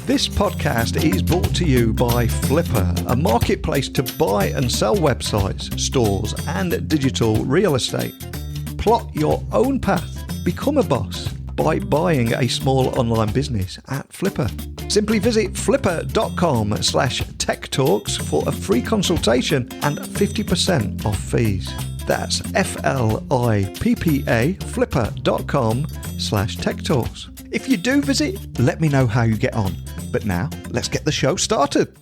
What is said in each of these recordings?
This podcast is brought to you by Flipper, a marketplace to buy and sell websites, stores, and digital real estate. Plot your own path. Become a boss by buying a small online business at Flipper. Simply visit flipper.com/techtalks for a free consultation and 50% off fees. That's FLIPPA, flipper.com/techtalks. If you do visit, let me know how you get on. But now, let's get the show started.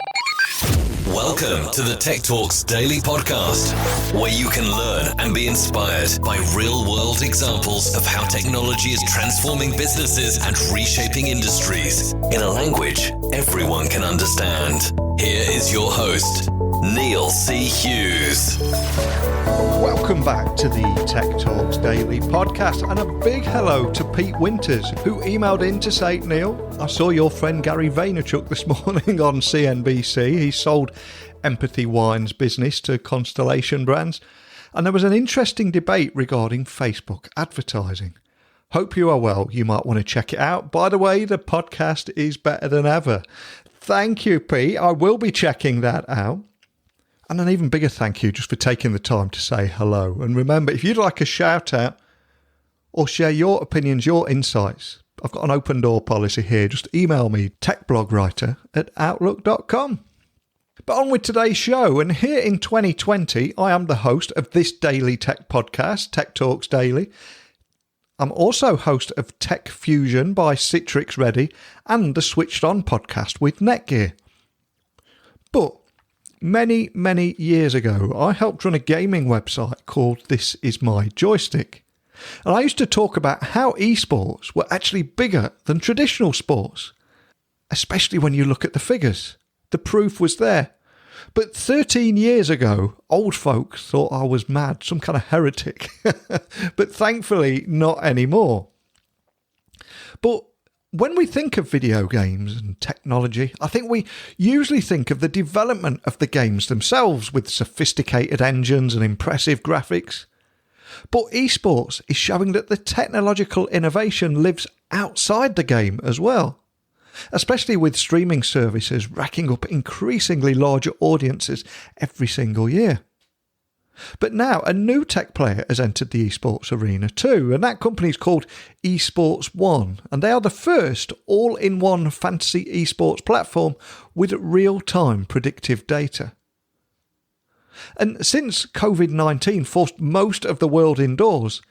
Welcome to the Tech Talks Daily Podcast, where you can learn and be inspired by real-world examples of how technology is transforming businesses and reshaping industries in a language everyone can understand. Here is your host, Neil C. Hughes. Welcome back to the Tech Talks Daily Podcast, and a big hello to Pete Winters, who emailed in to say, Neil, I saw your friend Gary Vaynerchuk this morning on CNBC. He sold Empathy Wine's business to Constellation Brands, and there was an interesting debate regarding Facebook advertising. Hope you are well. You might want to check it out. By the way, the podcast is better than ever. Thank you, Pete. I will be checking that out. And an even bigger thank you just for taking the time to say hello. And remember, if you'd like a shout out or share your opinions, your insights, I've got an open door policy here. Just email me, techblogwriter@outlook.com. But on with today's show. And here in 2020, I am the host of this daily tech podcast, Tech Talks Daily. I'm also host of Tech Fusion by Citrix Ready and the Switched On podcast with Netgear. But many, many years ago, I helped run a gaming website called This Is My Joystick. And I used to talk about how esports were actually bigger than traditional sports, especially when you look at the figures. The proof was there. But 13 years ago, old folks thought I was mad, some kind of heretic. But thankfully, not anymore. But when we think of video games and technology, I think we usually think of the development of the games themselves with sophisticated engines and impressive graphics. But esports is showing that the technological innovation lives outside the game as well, especially with streaming services racking up increasingly larger audiences every single year. But now a new tech player has entered the esports arena too, and that company is called Esports One, and they are the first all-in-one fantasy esports platform with real-time predictive data. And since COVID-19 forced most of the world indoors,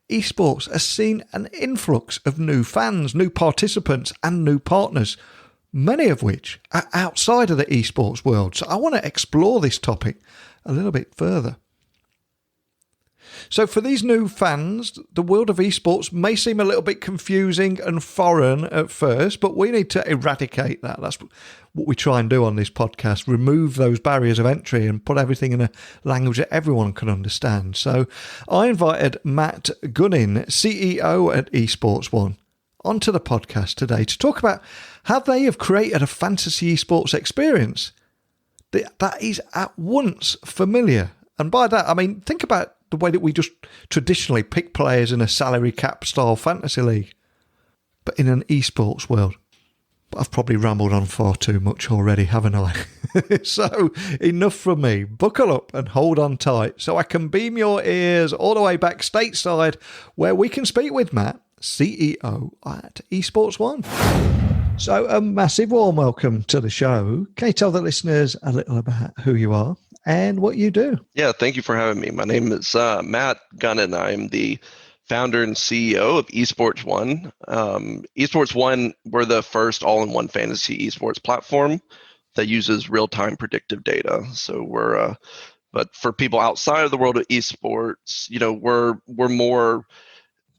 esports has seen an influx of new fans, new participants and new partners, many of which are outside of the esports world. So I want to explore this topic a little bit further. So for these new fans, the world of esports may seem a little bit confusing and foreign at first, but we need to eradicate that. That's what we try and do on this podcast, remove those barriers of entry and put everything in a language that everyone can understand. So I invited Matt Gunnin, CEO at Esports One, onto the podcast today to talk about how they have created a fantasy esports experience that is at once familiar. And by that, I mean, think about the way that we just traditionally pick players in a salary cap style fantasy league, but in an esports world. But I've probably rambled on far too much already, haven't I? So enough from me. Buckle up and hold on tight so I can beam your ears all the way back stateside where we can speak with Matt, CEO at Esports One. So a massive warm welcome to the show. Can you tell the listeners a little about who you are and what you do? Yeah, thank you for having me. My name is Matt Gunnin. I'm the founder and CEO of Esports One. Esports One, we're the first all-in-one fantasy esports platform that uses real-time predictive data. So but for people outside of the world of esports, we're more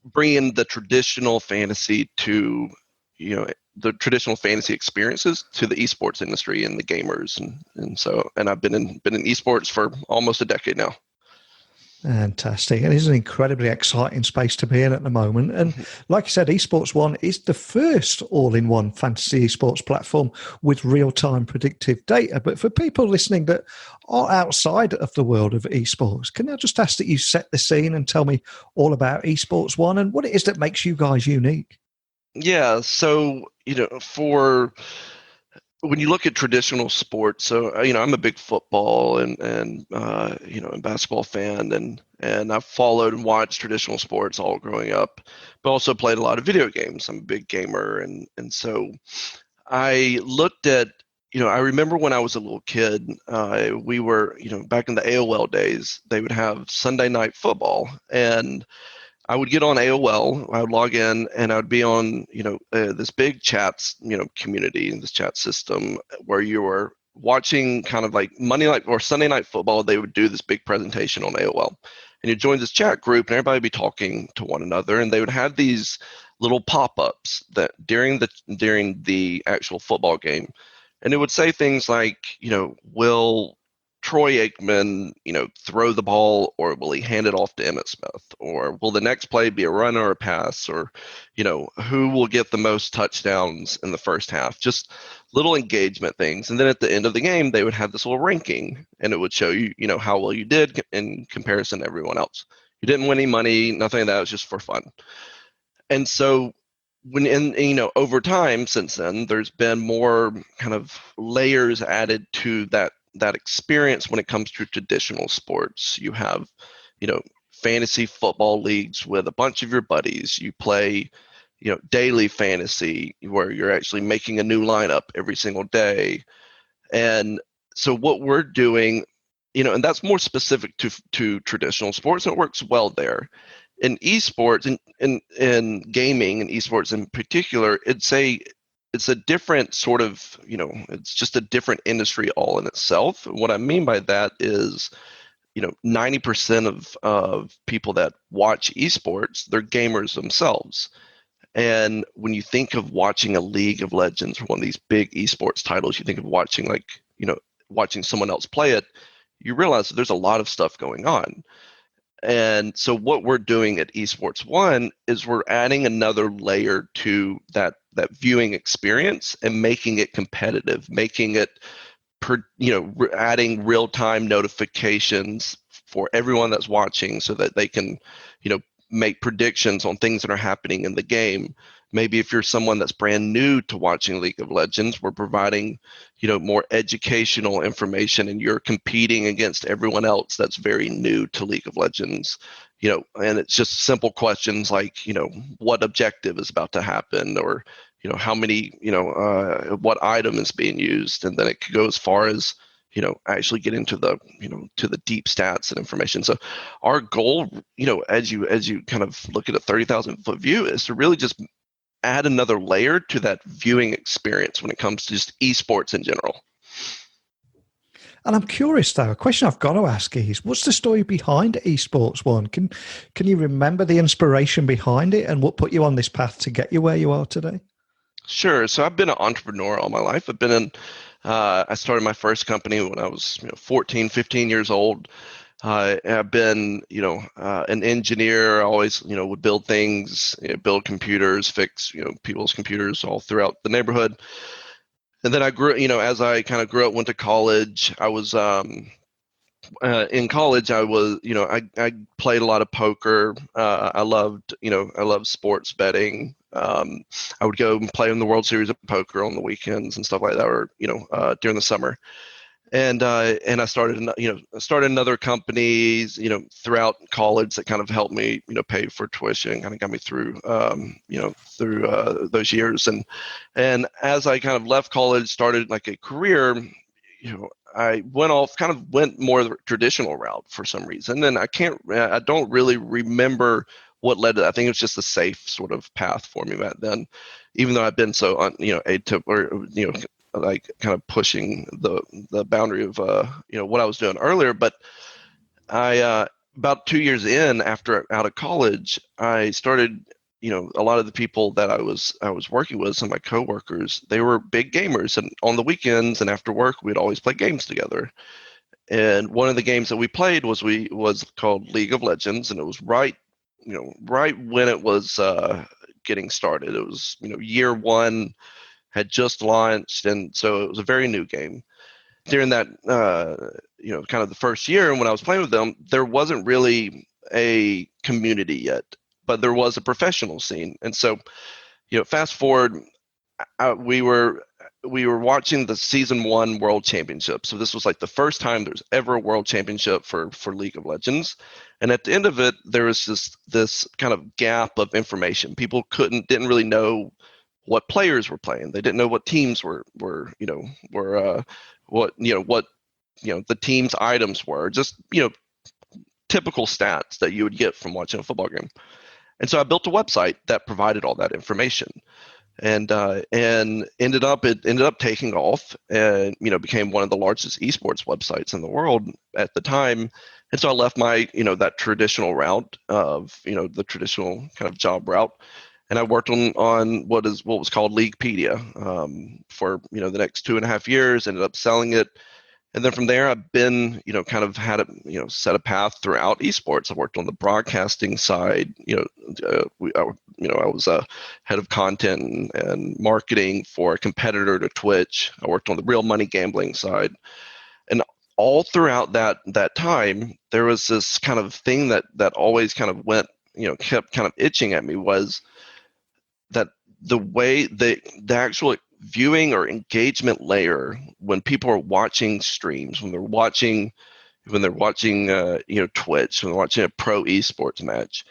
bringing the traditional fantasy to, the traditional fantasy experiences to the esports industry and the gamers, and I've been in esports for almost a decade now. Fantastic. And it's an incredibly exciting space to be in at the moment. And like I said, Esports One is the first all-in-one fantasy esports platform with real-time predictive data. But for people listening that are outside of the world of esports, can I just ask that you set the scene and tell me all about Esports One and what it is that makes you guys unique? Yeah. So, for when you look at traditional sports, so I'm a big football and basketball fan, and I've followed and watched traditional sports all growing up, but also played a lot of video games. I'm a big gamer, and so I looked at, I remember when I was a little kid, we were, back in the AOL days, they would have Sunday night football, and I would get on AOL, I would log in, and I would be on, this big chats, community, this chat system where you were watching kind of like Monday night or Sunday night football. They would do this big presentation on AOL, and you join this chat group, and everybody would be talking to one another, and they would have these little pop-ups that during the actual football game, and it would say things like, will Troy Aikman, throw the ball, or will he hand it off to Emmitt Smith? Or will the next play be a run or a pass? Or, who will get the most touchdowns in the first half? Just little engagement things. And then at the end of the game, they would have this little ranking, and it would show you, how well you did in comparison to everyone else. You didn't win any money, nothing of that. It was just for fun. And so over time since then, there's been more kind of layers added to that experience when it comes to traditional sports. You have, fantasy football leagues with a bunch of your buddies. You play, daily fantasy where you're actually making a new lineup every single day. And so what we're doing, and that's more specific to traditional sports, and it works well there. In esports, in gaming and esports in particular, it's a different sort of, it's just a different industry all in itself. What I mean by that is, 90% of people that watch esports, they're gamers themselves. And when you think of watching a League of Legends or one of these big esports titles, you think of watching watching someone else play it, you realize that there's a lot of stuff going on. And so what we're doing at Esports One is we're adding another layer to that viewing experience and making it competitive, making it, adding real-time notifications for everyone that's watching so that they can, make predictions on things that are happening in the game. Maybe if you're someone that's brand new to watching League of Legends, we're providing, more educational information, and you're competing against everyone else that's very new to League of Legends. And it's just simple questions like, what objective is about to happen, or, how many, what item is being used. And then it could go as far as, actually get into the, to the deep stats and information. So our goal, as you kind of look at a 30,000-foot view, is to really just add another layer to that viewing experience when it comes to just esports in general. And I'm curious, though, a question I've got to ask is, what's the story behind Esports One? Can you remember the inspiration behind it and what put you on this path to get you where you are today? Sure. So I've been an entrepreneur all my life. I started my first company when I was 14, 15 years old. I've been, an engineer. I always, would build things, build computers, fix, people's computers all throughout the neighborhood. And then I grew, as I kind of grew up, went to college. I was in college. I was, I played a lot of poker. I loved sports betting. I would go and play in the World Series of Poker on the weekends and stuff like that, or during the summer. And I started another company, throughout college that kind of helped me, pay for tuition, kind of got me through, through those years. And as I kind of left college, started like a career, I went more the traditional route for some reason. And I don't really remember what led to that. I think it was just a safe sort of path for me back then, even though I've been so, atypical, or, like kind of pushing the boundary of what I was doing earlier. But I about 2 years in, after out of college, I started, a lot of the people that I was working with, some of my coworkers, they were big gamers, and on the weekends and after work, we'd always play games together. And one of the games that we played was called League of Legends, and it was right when it was getting started. It was year one, had just launched, and so it was a very new game. During that, kind of the first year, and when I was playing with them, there wasn't really a community yet, but there was a professional scene. And so, fast forward, we were we were watching the season 1 World Championship. So this was like the first time there's ever a World Championship for League of Legends. And at the end of it, there was this kind of gap of information. People didn't really know what players were playing. They didn't know what teams were what the team's items were. Just typical stats that you would get from watching a football game. And so I built a website that provided all that information. And it ended up taking off, and became one of the largest esports websites in the world at the time. And so I left my that traditional route of the traditional kind of job route, and I worked on what was called Leaguepedia for the next 2.5 years. Ended up selling it. And then from there, I've been, kind of had a, set a path throughout esports. I worked on the broadcasting side. I was a head of content and marketing for a competitor to Twitch. I worked on the real money gambling side, and all throughout that time, there was this kind of thing that always kind of kept kind of itching at me, was that the way the actual viewing or engagement layer, when people are watching streams, when they're watching Twitch, when they're watching a pro esports match,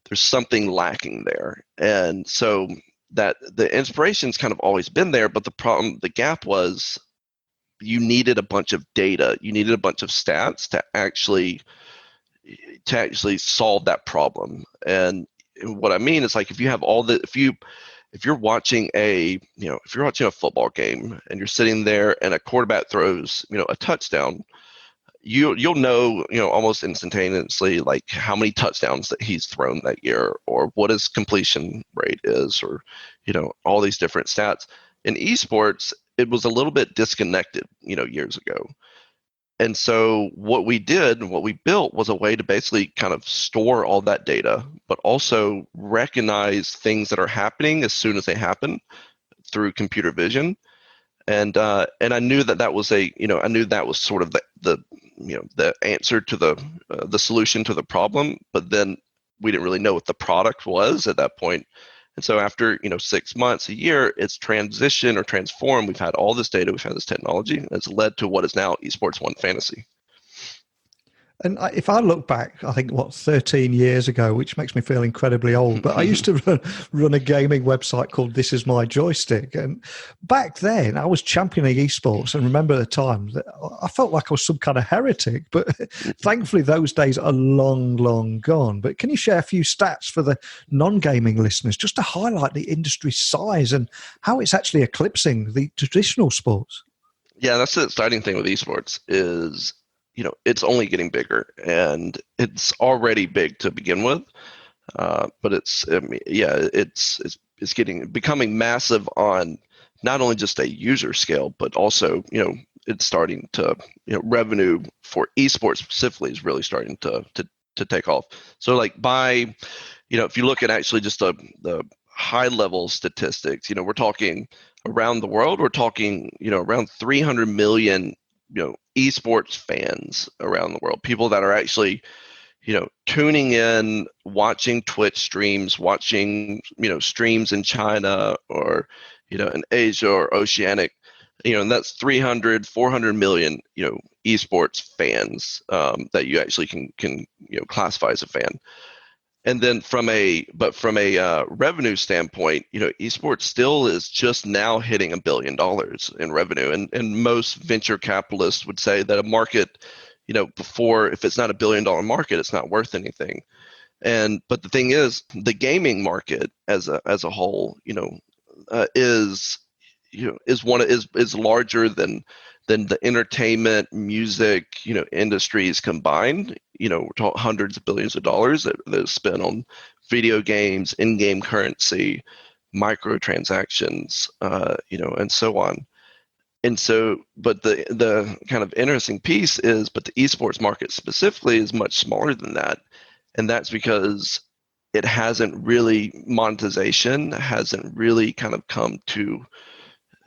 there's something lacking there. And so that the inspiration's kind of always been there, but the gap was you needed a bunch of data, you needed a bunch of stats to actually solve that problem. And what I mean is, like, if you have if you're watching a football game and you're sitting there and a quarterback throws a touchdown, you'll know almost instantaneously, like, how many touchdowns that he's thrown that year, or what his completion rate is, or all these different stats. In esports, it was a little bit disconnected years ago. And so what we built was a way to basically kind of store all that data, but also recognize things that are happening as soon as they happen through computer vision. And I knew that was sort of the answer to the solution to the problem, but then we didn't really know what the product was at that point. And so after 6 months, a year, it's transitioned or transformed. We've had all this data, we've had this technology, and it's led to what is now Esports One Fantasy. And if I look back, I think, 13 years ago, which makes me feel incredibly old, but I used to run a gaming website called This Is My Joystick. And back then, I was championing esports. And remember at the time, that I felt like I was some kind of heretic. But thankfully, those days are long, long gone. But can you share a few stats for the non-gaming listeners, just to highlight the industry size and how it's actually eclipsing the traditional sports? Yeah, that's the exciting thing with esports is, it's only getting bigger, and it's already big to begin with. But it's becoming massive on not only just a user scale, but also, it's starting to, revenue for esports specifically is really starting to take off. So, like, if you look at actually just the high level statistics, we're talking around the world, we're talking, around 300 million esports fans around the world, people that are actually tuning in, watching Twitch streams, watching streams in China or in Asia or Oceanic, and that's 300-400 million esports fans that you actually can classify as a fan. And then from a revenue standpoint, esports still is just now hitting $1 billion in revenue, and most venture capitalists would say that a market, before, if it's not $1 billion market, it's not worth anything. But the thing is, the gaming market as a whole, is larger than the entertainment, music, industries combined. We're talking hundreds of billions of dollars that is spent on video games, in-game currency, microtransactions, and so on. And so, but the kind of interesting piece is, but the esports market specifically is much smaller than that. And that's because it hasn't really, monetization hasn't really kind of come to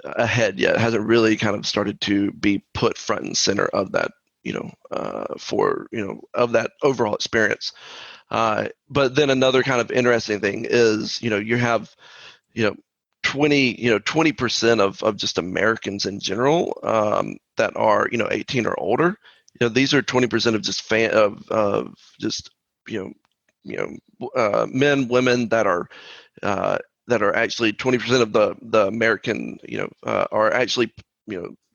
ahead yet. It hasn't really kind of started to be put front and center of that, of that overall experience. But then another kind of interesting thing is, you have, 20% of just Americans in general that are 18 or older. These are 20% of just of just men, women that are actually 20% of the American are actually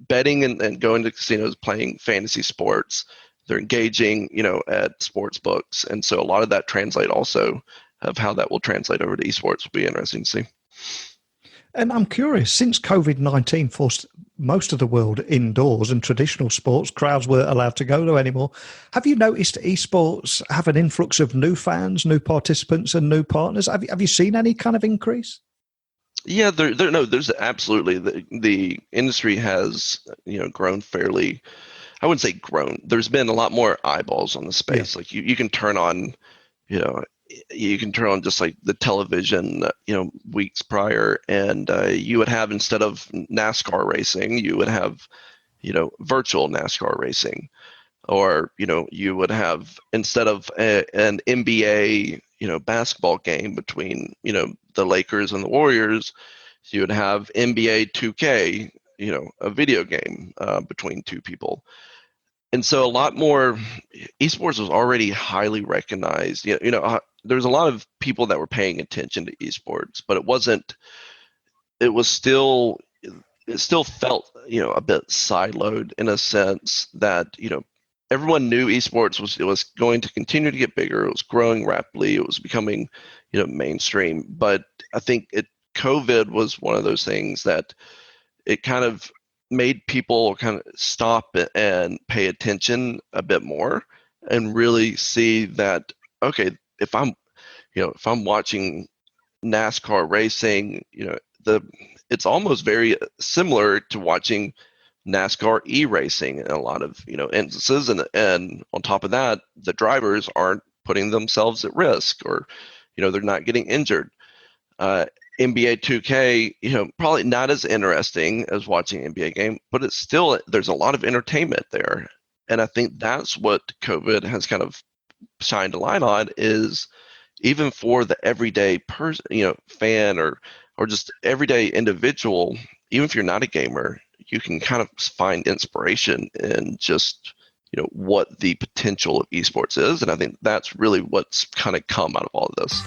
betting and going to casinos, playing fantasy sports. They're engaging at sports books, and so a lot of that translate also of how that will translate over to esports will be interesting to see. And I'm curious, since COVID-19 forced most of the world indoors and traditional sports, crowds weren't allowed to go to anymore, have you noticed esports have an influx of new fans, new participants and new partners? Have you seen any kind of increase? Yeah, there's absolutely. The industry has grown fairly. I wouldn't say grown. There's been a lot more eyeballs on the space. Yeah. Like you can turn on, just like the television, weeks prior, and you would have, instead of NASCAR racing, you would have, virtual NASCAR racing, or you would have, instead of an NBA, basketball game between the Lakers and the Warriors, you would have NBA 2K, a video game between two people. And so a lot more esports was already highly recognized. There's a lot of people that were paying attention to esports, but it still felt, a bit siloed, in a sense that, everyone knew esports was going to continue to get bigger. It was growing rapidly. It was becoming, mainstream. But I think COVID was one of those things that it kind of made people kind of stop and pay attention a bit more and really see that, okay, if I'm watching NASCAR racing, it's almost very similar to watching NASCAR e-racing in a lot of instances, and on top of that, the drivers aren't putting themselves at risk, or they're not getting injured. NBA 2K, probably not as interesting as watching an NBA game, but it's still, there's a lot of entertainment there. And I think that's what COVID has kind of shined a light on, is even for the everyday person, fan or just everyday individual, even if you're not a gamer, you can kind of find inspiration in just, what the potential of esports is. And I think that's really what's kind of come out of all of this.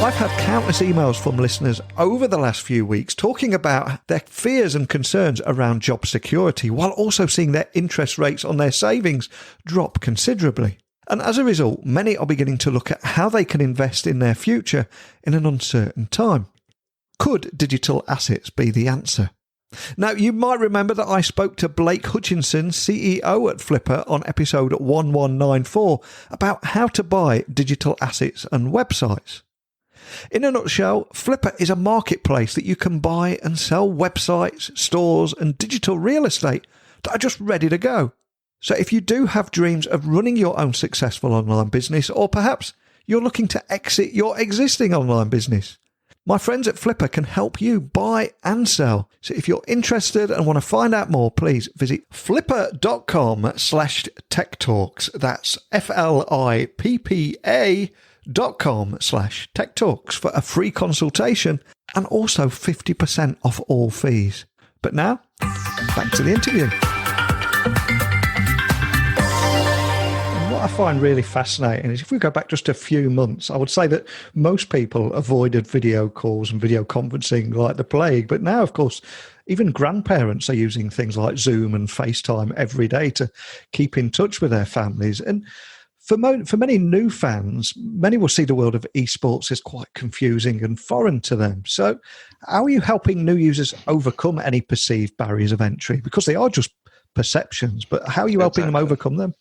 I've had countless emails from listeners over the last few weeks talking about their fears and concerns around job security, while also seeing their interest rates on their savings drop considerably. And as a result, many are beginning to look at how they can invest in their future in an uncertain time. Could digital assets be the answer? Now, you might remember that I spoke to Blake Hutchinson, CEO at Flipper, on episode 1194 about how to buy digital assets and websites. In a nutshell, Flipper is a marketplace that you can buy and sell websites, stores, and digital real estate that are just ready to go. So if you do have dreams of running your own successful online business, or perhaps you're looking to exit your existing online business, my friends at Flipper can help you buy and sell. So if you're interested and want to find out more, please visit flipper.com/techtalks. That's FLIPPA.com/techtalks for a free consultation, and also 50% off all fees. But now, back to the interview. What I find really fascinating is, if we go back just a few months, I would say that most people avoided video calls and video conferencing like the plague. But now, of course, even grandparents are using things like Zoom and FaceTime every day to keep in touch with their families. And for many new fans, many will see the world of esports as quite confusing and foreign to them. So how are you helping new users overcome any perceived barriers of entry? Because they are just perceptions, but how are you helping them overcome them?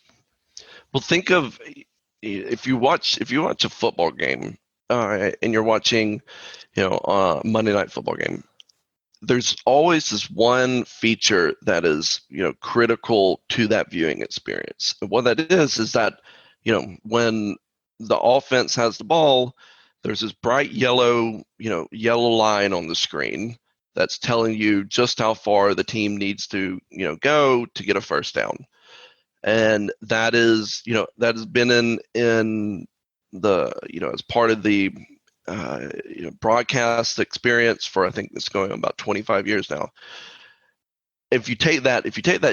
Well, think of, if you watch a football game, and you're watching, Monday Night Football game, there's always this one feature that is, critical to that viewing experience. And what that is that, when the offense has the ball, there's this bright yellow line on the screen that's telling you just how far the team needs to, go to get a first down. And that has been in the, as part of the broadcast experience for, I think it's going on about 25 years now. If you take that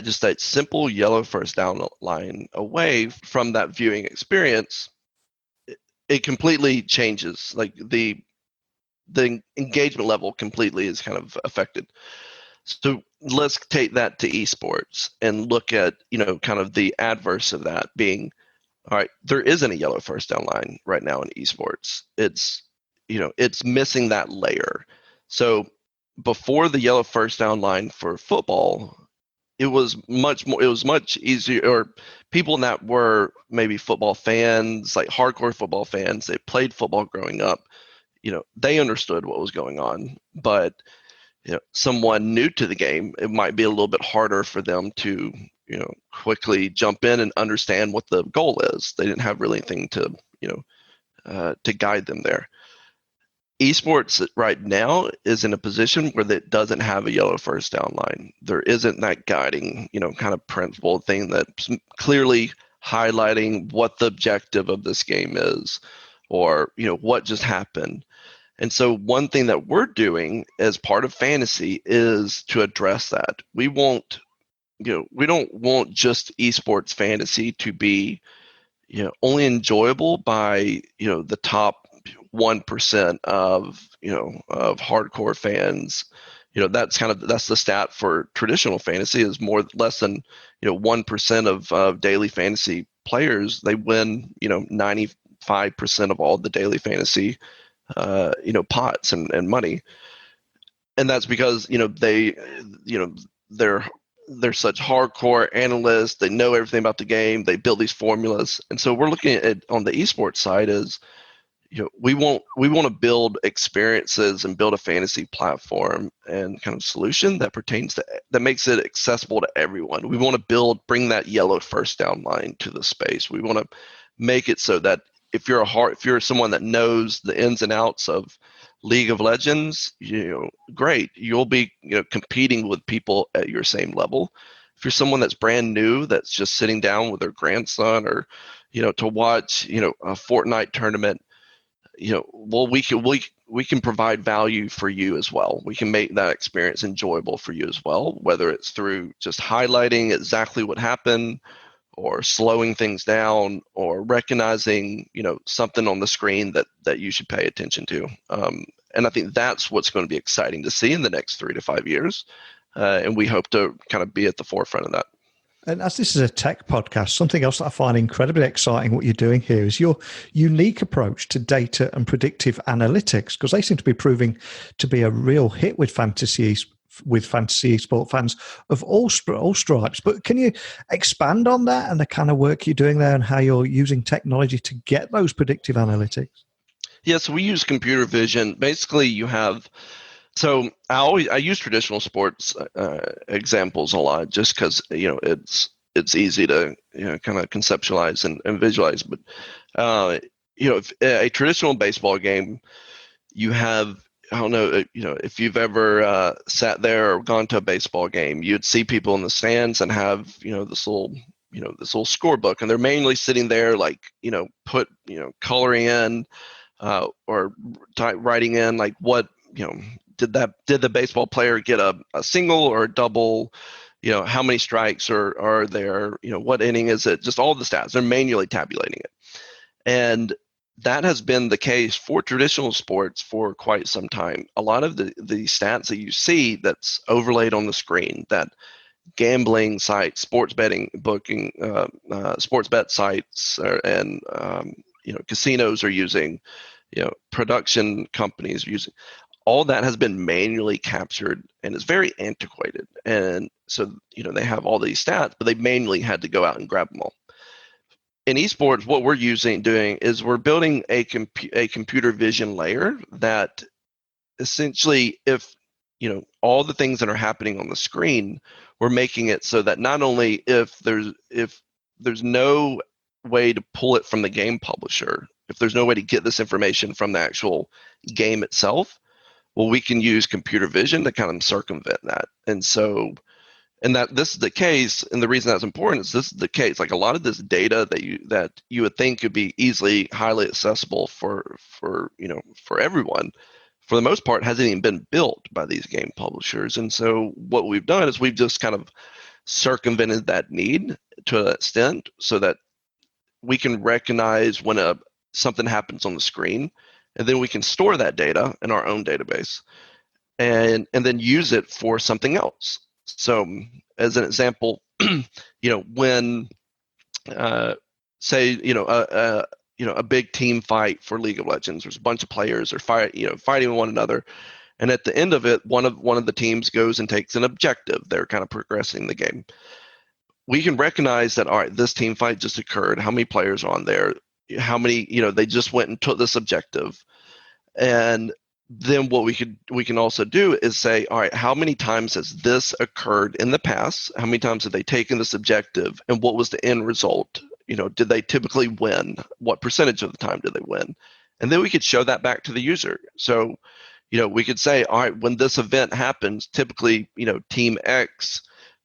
just that simple yellow first down line away from that viewing experience, it completely changes. Like the engagement level completely is kind of affected. So let's take that to esports and look at, kind of the adverse of that being, all right, there isn't a yellow first down line right now in esports. It's missing that layer. So before the yellow first down line for football, it was much easier, or people that were maybe football fans, like hardcore football fans, they played football growing up, they understood what was going on. But someone new to the game, it might be a little bit harder for them to quickly jump in and understand what the goal is. They didn't have really anything to guide them there. Esports right now is in a position where it doesn't have a yellow first down line. There isn't that guiding, kind of principle thing that's clearly highlighting what the objective of this game is, or, what just happened. And so one thing that we're doing as part of fantasy is to address that. We don't want just esports fantasy to be, only enjoyable by, the top 1% of hardcore fans. That's the stat for traditional fantasy, is less than 1% of daily fantasy players. They win 95% of all the daily fantasy pots and money. And that's because they're such hardcore analysts. They know everything about the game. They build these formulas. And so we're looking at, on the esports side, is we want to build experiences and build a fantasy platform and kind of solution that makes it accessible to everyone. We want to bring that yellow first down line to the space. We want to make it so that if you're someone that knows the ins and outs of League of Legends, great. You'll be competing with people at your same level. If you're someone that's brand new, that's just sitting down with their grandson, or to watch a Fortnite tournament, well, we can provide value for you as well. We can make that experience enjoyable for you as well, whether it's through just highlighting exactly what happened, or slowing things down, or recognizing something on the screen that you should pay attention to. And I think that's what's going to be exciting to see in the next 3 to 5 years, and we hope to kind of be at the forefront of that. And as this is a tech podcast, something else that I find incredibly exciting what you're doing here is your unique approach to data and predictive analytics, because they seem to be proving to be a real hit with fantasy esport fans of all stripes. But can you expand on that and the kind of work you're doing there, and how you're using technology to get those predictive analytics? Yeah, so we use computer vision. Basically, so I use traditional sports examples a lot, just because it's easy to kind of conceptualize and visualize. But if a traditional baseball game, you have, I don't know, if you've ever sat there or gone to a baseball game, you'd see people in the stands and have this little scorebook, and they're mainly sitting there like coloring in or writing in like what did the baseball player get a single or a double, how many strikes are there, what inning is it, just all the stats. They're manually tabulating it. And that has been the case for traditional sports for quite some time. A lot of the stats that you see that's overlaid on the screen, that gambling sites, sports betting, booking, sports bet sites, and casinos are using, production companies are using, all that has been manually captured and is very antiquated. And so, they have all these stats, but they manually had to go out and grab them all. In esports, what we're doing is we're building a computer vision layer that essentially, if all the things that are happening on the screen, we're making it so that not only if there's no way to pull it from the game publisher, if there's no way to get this information from the actual game itself, well, we can use computer vision to kind of circumvent that. And so and that this is the case, and the reason that's important is this is the case. Like a lot of this data that you would think could be easily highly accessible for everyone, for the most part hasn't even been built by these game publishers. And so what we've done is we've just kind of circumvented that need to an extent so that we can recognize when something happens on the screen, and then we can store that data in our own database and then use it for something else. So as an example, when say a big team fight for League of Legends, there's a bunch of players are fighting one another, and at the end of it, one of the teams goes and takes an objective. They're kind of progressing the game. We can recognize that, all right, this team fight just occurred. How many players are on there? How many, they just went and took this objective. And then what we can also do is say, all right, how many times has this occurred in the past? How many times have they taken this objective? And what was the end result? Did they typically win? What percentage of the time did they win? And then we could show that back to the user. So, we could say, all right, when this event happens, typically, team X,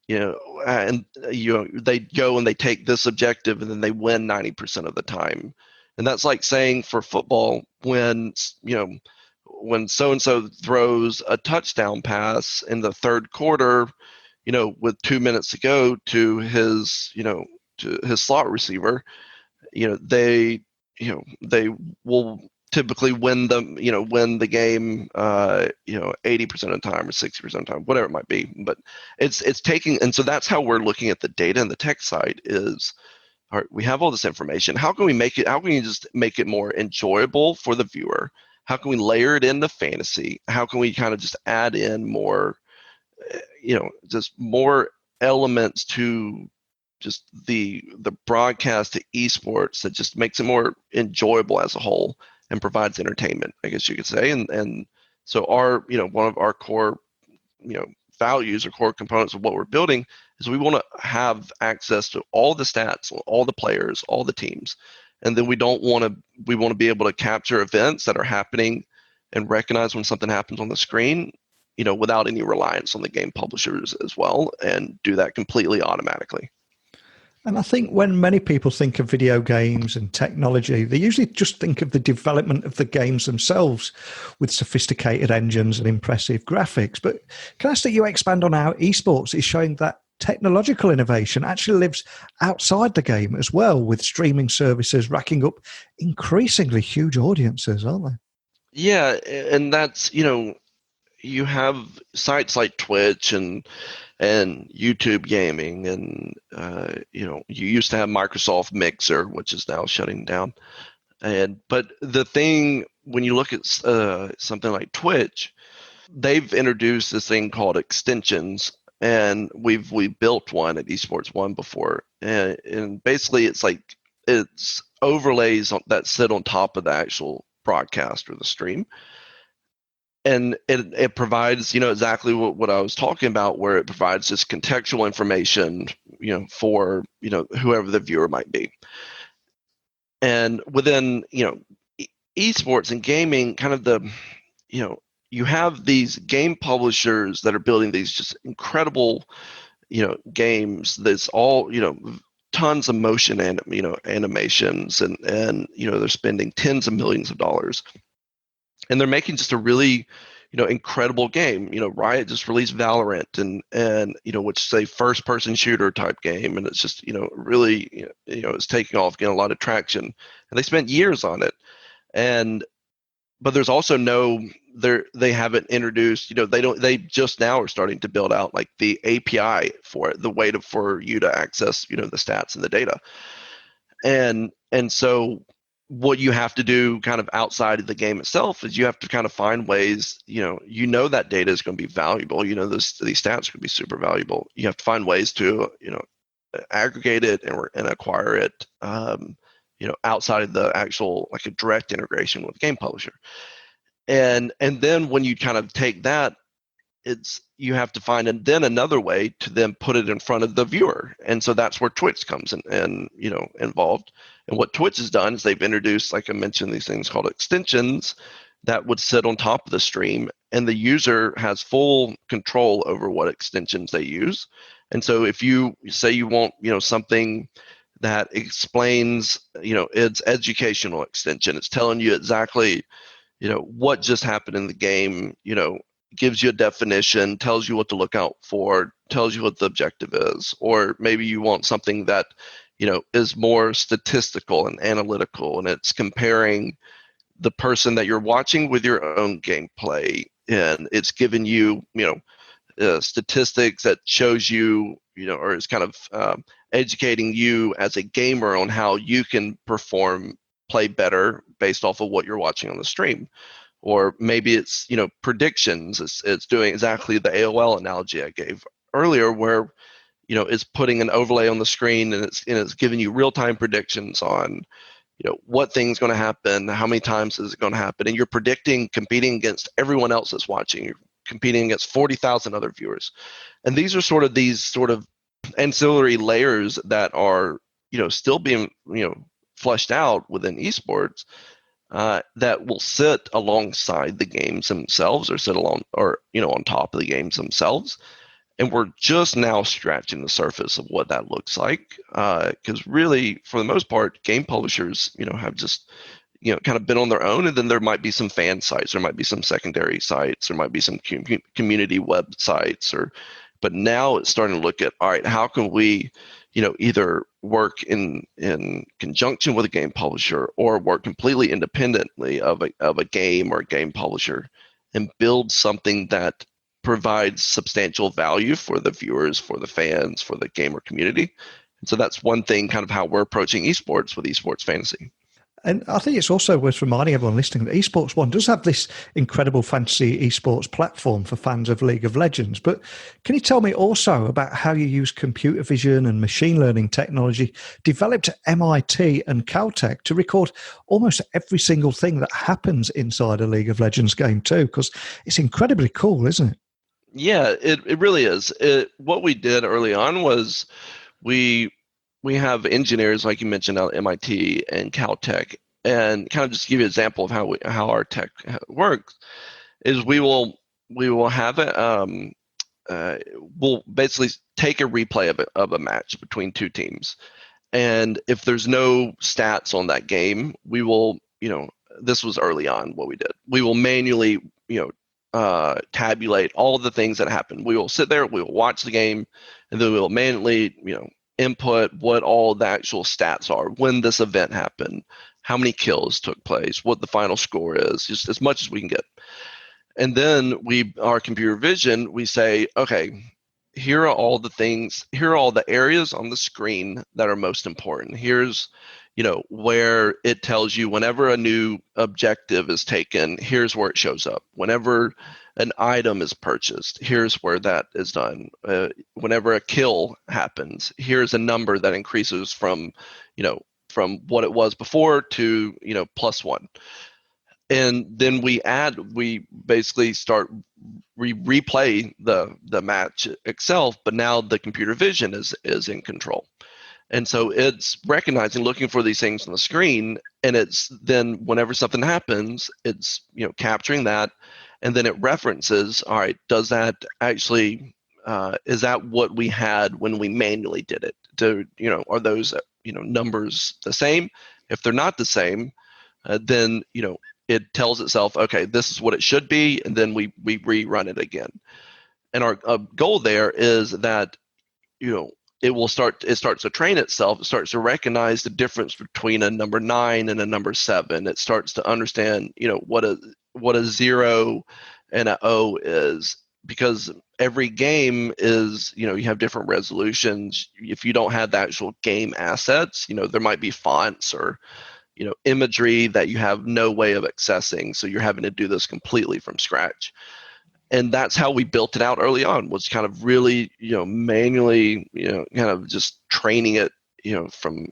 and they go and they take this objective and then they win 90% of the time. And that's like saying for football, when so-and-so throws a touchdown pass in the third quarter, with 2 minutes to go to his slot receiver, they will typically win the game 80% of the time or 60% of the time, whatever it might be. But it's taking, and so that's how we're looking at the data and the tech side is, all right, we have all this information. How can you just make it more enjoyable for the viewer? How can we layer it into fantasy? How can we kind of just add in more, just more elements to just the broadcast to esports that just makes it more enjoyable as a whole and provides entertainment, I guess you could say. And so our, one of our core, values or core components of what we're building is we want to have access to all the stats, all the players, all the teams. And then we want to be able to capture events that are happening and recognize when something happens on the screen, without any reliance on the game publishers as well, and do that completely automatically. And I think when many people think of video games and technology, they usually just think of the development of the games themselves with sophisticated engines and impressive graphics. But can I ask that you expand on how esports is showing that technological innovation actually lives outside the game as well, with streaming services racking up increasingly huge audiences, aren't they? Yeah, and that's, you have sites like Twitch and YouTube gaming, and you used to have Microsoft Mixer, which is now shutting down. But the thing, when you look at something like Twitch, they've introduced this thing called extensions, and we built one at Esports One before, and basically it's overlays that sit on top of the actual broadcast or the stream. And it provides, exactly what I was talking about, where it provides this contextual information, for, whoever the viewer might be. And within, esports and gaming, kind of you have these game publishers that are building these just incredible, games that's all, tons of motion and, animations, and they're spending tens of millions of dollars. And they're making just a really, incredible game. Riot just released Valorant, and which is a first-person shooter type game, and it's just, really, it's taking off, getting a lot of traction. And they spent years on it, but there's also they haven't introduced, they just now are starting to build out like the API for it, the way for you to access, the stats and the data, and so what you have to do kind of outside of the game itself is you have to kind of find ways, that data is going to be valuable. These stats could be super valuable. You have to find ways to, aggregate it and acquire it, outside of the actual, like a direct integration with the game publisher. And then when you kind of take that, you have to find then another way to then put it in front of the viewer. And so that's where Twitch comes in, involved. And what Twitch has done is they've introduced, like I mentioned, these things called extensions that would sit on top of the stream, and the user has full control over what extensions they use. And so if you say you want, something that explains, its educational extension, it's telling you exactly, what just happened in the game, gives you a definition, tells you what to look out for, tells you what the objective is. Or maybe you want something that, is more statistical and analytical, and it's comparing the person that you're watching with your own gameplay, and it's giving you, statistics that shows you, or is kind of educating you as a gamer on how you can play better based off of what you're watching on the stream. Or maybe it's, predictions. It's doing exactly the AOL analogy I gave earlier, where, it's putting an overlay on the screen, and it's giving you real-time predictions on, what thing's going to happen, how many times is it going to happen, and you're competing against everyone else that's watching. You're competing against 40,000 other viewers. And these are these sort of ancillary layers that are, still being, fleshed out within esports, that will sit alongside the games themselves, or sit along, or, on top of the games themselves. And we're just now scratching the surface of what that looks like. Because really, for the most part, game publishers, have just, kind of been on their own. And then there might be some fan sites, there might be some secondary sites, there might be some community websites, but now it's starting to look at, all right, how can we, either work in conjunction with a game publisher, or work completely independently of a game or a game publisher, and build something that provides substantial value for the viewers, for the fans, for the gamer community. And so that's one thing, kind of how we're approaching esports with Esports Fantasy. And I think it's also worth reminding everyone listening that Esports One does have this incredible fantasy esports platform for fans of League of Legends. But can you tell me also about how you use computer vision and machine learning technology developed at MIT and Caltech to record almost every single thing that happens inside a League of Legends game too? Because it's incredibly cool, isn't it? Yeah, it really is. What we did early on was we have engineers, like you mentioned, out at MIT and Caltech, and kind of just give you an example of how our tech works. Is we will have it. We'll basically take a replay of a match between two teams, and if there's no stats on that game, we will, this was early on what we did. We will manually, tabulate all the things that happen. We will sit there, we will watch the game, and then we will manually, input what all the actual stats are, when this event happened, how many kills took place, what the final score is, just as much as we can get. And then our computer vision, we say, okay, here are all the things, here are all the areas on the screen that are most important. Here's, where it tells you whenever a new objective is taken, here's where it shows up. Whenever an item is purchased, here's where that is done. Whenever a kill happens, here's a number that increases from what it was before to, +1. And then we basically start replay the match itself, but now the computer vision is in control. And so it's recognizing, looking for these things on the screen, and it's then whenever something happens, it's capturing that, and then it references, all right, does that actually is that what we had when we manually did it? Are those numbers the same? If they're not the same, then it tells itself, okay, this is what it should be, and then we rerun it again. And our goal there is that it starts to train itself. It starts to recognize the difference between a number 9 and a number 7. It starts to understand, what a 0 and a 0 is, because every game is, you have different resolutions. If you don't have the actual game assets, there might be fonts or, imagery that you have no way of accessing. So you're having to do this completely from scratch. And that's how we built it out early on, was kind of really, manually, kind of just training it, from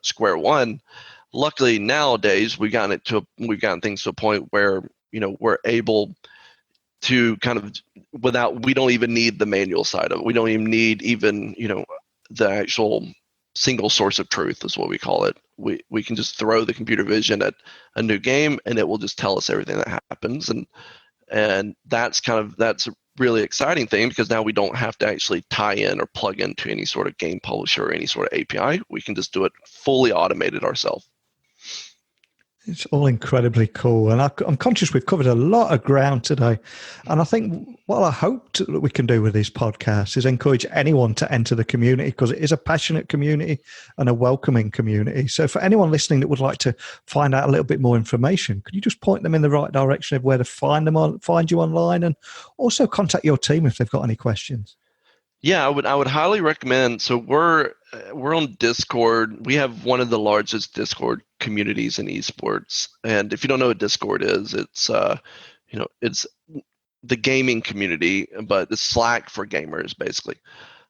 square one. Luckily nowadays we've gotten things to a point where, we're able to kind of, we don't even need the manual side of it. We don't even need the actual single source of truth is what we call it. We can just throw the computer vision at a new game, and it will just tell us everything that happens. And that's really exciting thing, because now we don't have to actually tie in or plug into any sort of game publisher or any sort of API. We can just do it fully automated ourselves. It's all incredibly cool. And I'm conscious we've covered a lot of ground today. And I think what I hope that we can do with this podcast is encourage anyone to enter the community, because it is a passionate community and a welcoming community. So for anyone listening that would like to find out a little bit more information, could you just point them in the right direction of where to find you online, and also contact your team if they've got any questions? Yeah, I would highly recommend. So we're on Discord. We have one of the largest Discord communities in esports. And if you don't know what Discord is, it's it's the gaming community, but it's Slack for gamers, basically.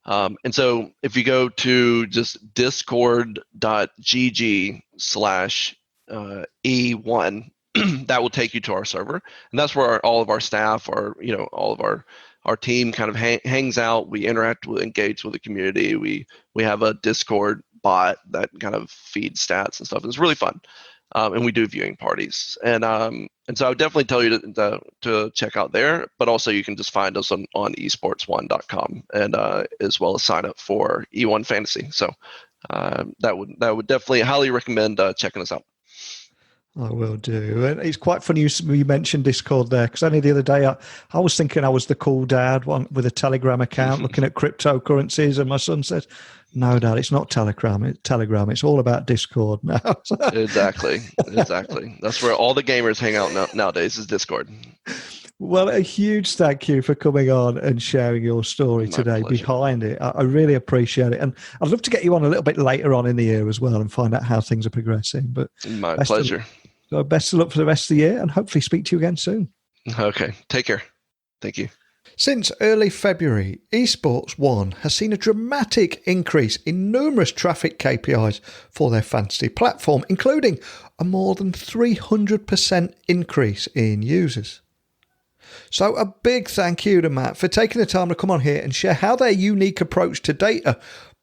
And so if you go to just discord.gg/E1, that will take you to our server, and that's where all of our staff are. All of our team kind of hangs out. We interact with, engage with the community. We have a Discord bot that kind of feeds stats and stuff. It's really fun, and we do viewing parties. And so I would definitely tell you to check out there. But also you can just find us on esportsone.com, and as well as sign up for E1 Fantasy. So that would definitely highly recommend checking us out. I will do. And it's quite funny you mentioned Discord there, because only the other day I was thinking I was the cool dad with a Telegram account looking at cryptocurrencies, and my son said, "No, Dad, it's not Telegram. It's all about Discord now." Exactly. That's where all the gamers hang out nowadays, is Discord. Well, a huge thank you for coming on and sharing your story today behind it. I really appreciate it. And I'd love to get you on a little bit later on in the year as well and find out how things are progressing. But my pleasure. Best of luck for the rest of the year, and hopefully speak to you again soon. Okay. Take care. Thank you. Since early February, Esports One has seen a dramatic increase in numerous traffic KPIs for their fantasy platform, including a more than 300% increase in users. So a big thank you to Matt for taking the time to come on here and share how their unique approach to data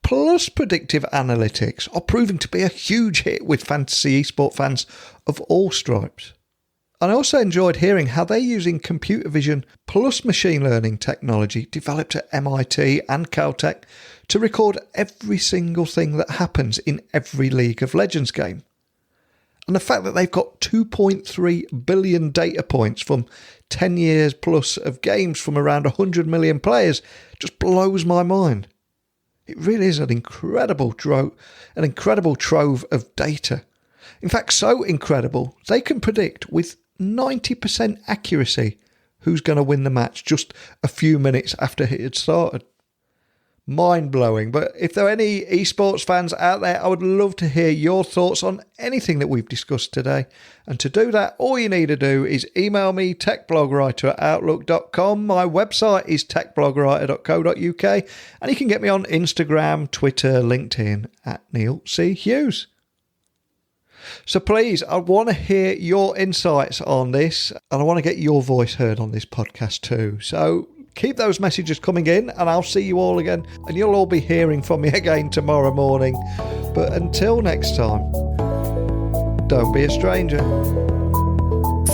plus predictive analytics are proving to be a huge hit with fantasy esport fans of all stripes. And I also enjoyed hearing how they're using computer vision plus machine learning technology developed at MIT and Caltech to record every single thing that happens in every League of Legends game. And the fact that they've got 2.3 billion data points from 10 years plus of games from around 100 million players just blows my mind. It really is an incredible trove of data. In fact, so incredible, they can predict with 90% accuracy who's going to win the match just a few minutes after it had started. Mind-blowing. But if there are any esports fans out there, I would love to hear your thoughts on anything that we've discussed today. And to do that, all you need to do is email me, techblogwriter@outlook.com. My website is techblogwriter.co.uk, and you can get me on Instagram, Twitter, LinkedIn @NeilC.Hughes. So please, I want to hear your insights on this, and I want to get your voice heard on this podcast too. So keep those messages coming in, and I'll see you all again, and you'll all be hearing from me again tomorrow morning. But until next time, don't be a stranger.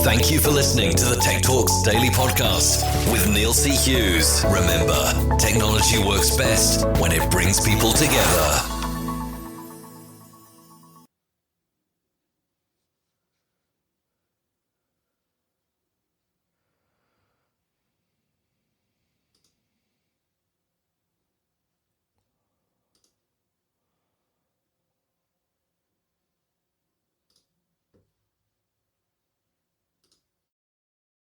Thank you for listening to the Tech Talks Daily Podcast with Neil C. Hughes. Remember, technology works best when it brings people together.